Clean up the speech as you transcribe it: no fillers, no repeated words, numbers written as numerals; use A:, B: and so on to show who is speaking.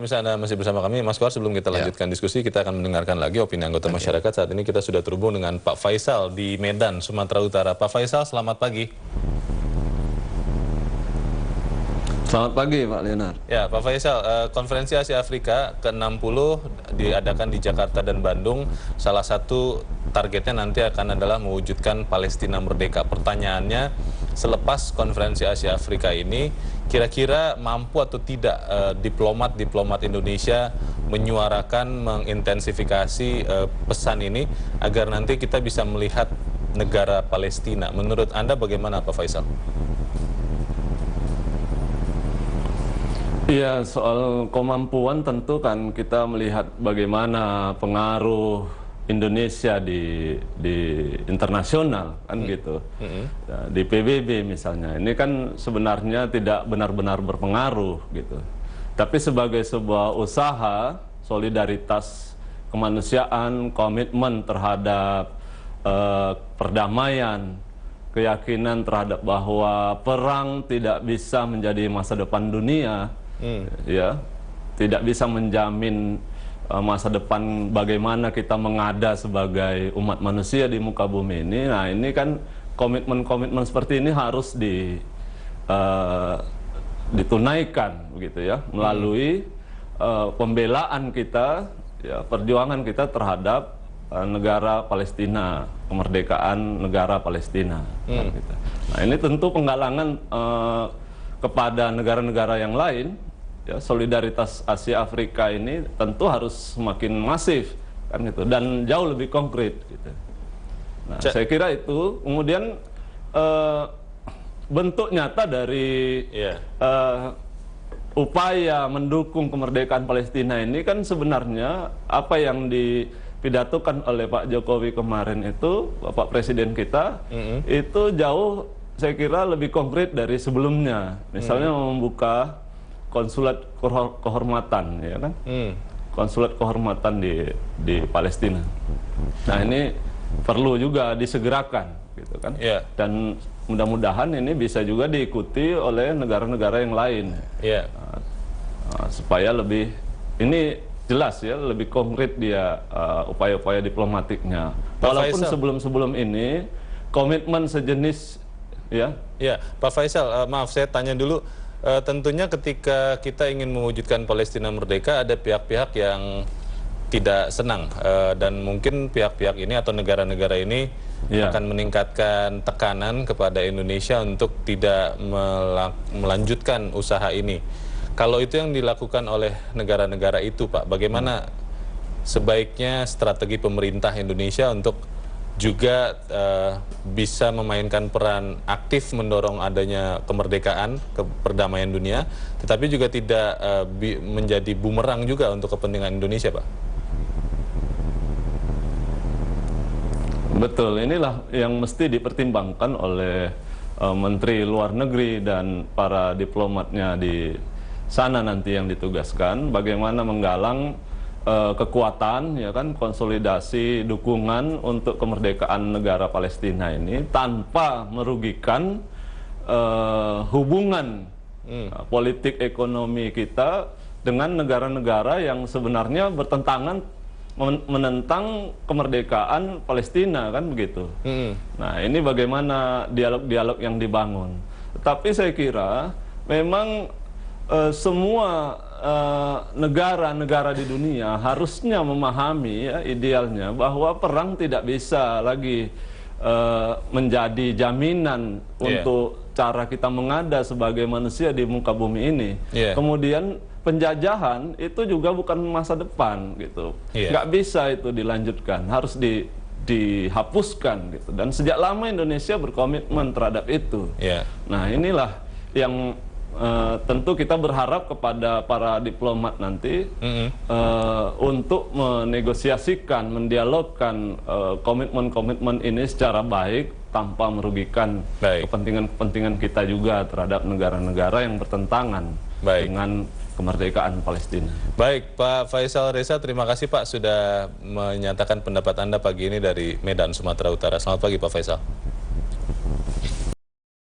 A: Misalnya Anda masih bersama kami, Mas Kohar, sebelum kita lanjutkan diskusi, kita akan mendengarkan lagi opini anggota masyarakat. Saat ini kita sudah terhubung dengan Pak Faisal di Medan, Sumatera Utara. Pak Faisal, selamat pagi.
B: Selamat pagi, Pak Leonard.
A: Ya, Pak Faisal, Konferensi Asia Afrika ke-60 diadakan di Jakarta dan Bandung. Salah satu targetnya nanti akan adalah mewujudkan Palestina merdeka. Pertanyaannya, selepas Konferensi Asia Afrika ini, kira-kira mampu atau tidak diplomat-diplomat Indonesia menyuarakan, mengintensifikasi pesan ini agar nanti kita bisa melihat negara Palestina. Menurut Anda bagaimana, Pak Faisal?
B: Iya, soal kemampuan tentu kan kita melihat bagaimana pengaruh Indonesia di internasional kan gitu. Nah, di PBB misalnya, ini kan sebenarnya tidak benar-benar berpengaruh gitu. Tapi sebagai sebuah usaha, solidaritas kemanusiaan, komitmen terhadap perdamaian, keyakinan terhadap bahwa perang tidak bisa menjadi masa depan dunia, ya, tidak bisa menjamin masa depan bagaimana kita mengada sebagai umat manusia di muka bumi ini. Nah, ini kan komitmen-komitmen seperti ini harus ditunaikan begitu ya, melalui pembelaan kita, ya, perjuangan kita terhadap negara Palestina, kemerdekaan negara Palestina. Kan, gitu. Nah, ini tentu penggalangan kepada negara-negara yang lain. Ya, solidaritas Asia Afrika ini tentu harus semakin masif kan gitu, dan jauh lebih konkret gitu. Nah, saya kira itu kemudian bentuk nyata dari upaya mendukung kemerdekaan Palestina ini kan sebenarnya apa yang dipidatokan oleh Pak Jokowi kemarin itu, Bapak Presiden kita, itu jauh saya kira lebih konkret dari sebelumnya. Misalnya membuka konsulat kehormatan, ya kan? Konsulat kehormatan di Palestina. Nah, ini perlu juga disegerakan, gitu kan? Dan mudah-mudahan ini bisa juga diikuti oleh negara-negara yang lain, supaya lebih, ini jelas ya, lebih konkret dia upaya-upaya diplomatiknya. Walaupun sebelum-sebelum ini komitmen sejenis, ya.
A: Ya, Pak Faisal, maaf saya tanya dulu. Tentunya ketika kita ingin mewujudkan Palestina merdeka, ada pihak-pihak yang tidak senang, dan mungkin pihak-pihak ini atau negara-negara ini akan meningkatkan tekanan kepada Indonesia untuk tidak melanjutkan usaha ini. Kalau itu yang dilakukan oleh negara-negara itu, Pak, bagaimana sebaiknya strategi pemerintah Indonesia untuk juga bisa memainkan peran aktif mendorong adanya kemerdekaan, perdamaian dunia, tetapi juga tidak menjadi bumerang juga untuk kepentingan Indonesia, Pak?
B: Betul, inilah yang mesti dipertimbangkan oleh Menteri Luar Negeri dan para diplomatnya di sana nanti yang ditugaskan, bagaimana menggalang kekuatan, ya kan, konsolidasi dukungan untuk kemerdekaan negara Palestina ini tanpa merugikan hubungan politik ekonomi kita dengan negara-negara yang sebenarnya bertentangan, menentang kemerdekaan Palestina, kan begitu. Nah, ini bagaimana dialog-dialog yang dibangun. Tapi saya kira memang semua negara-negara di dunia harusnya memahami, ya, idealnya bahwa perang tidak bisa lagi menjadi jaminan untuk cara kita mengada sebagai manusia di muka bumi ini. Kemudian penjajahan itu juga bukan masa depan gitu. Nggak bisa itu dilanjutkan, harus dihapuskan gitu. Dan sejak lama Indonesia berkomitmen terhadap itu. Nah, inilah yang tentu kita berharap kepada para diplomat nanti untuk menegosiasikan, mendialogkan komitmen-komitmen ini secara baik tanpa merugikan kepentingan-kepentingan kita juga terhadap negara-negara yang bertentangan dengan kemerdekaan Palestina.
A: Baik, Pak Faisal Reza, terima kasih Pak sudah menyatakan pendapat Anda pagi ini dari Medan, Sumatera Utara. Selamat pagi, Pak Faisal.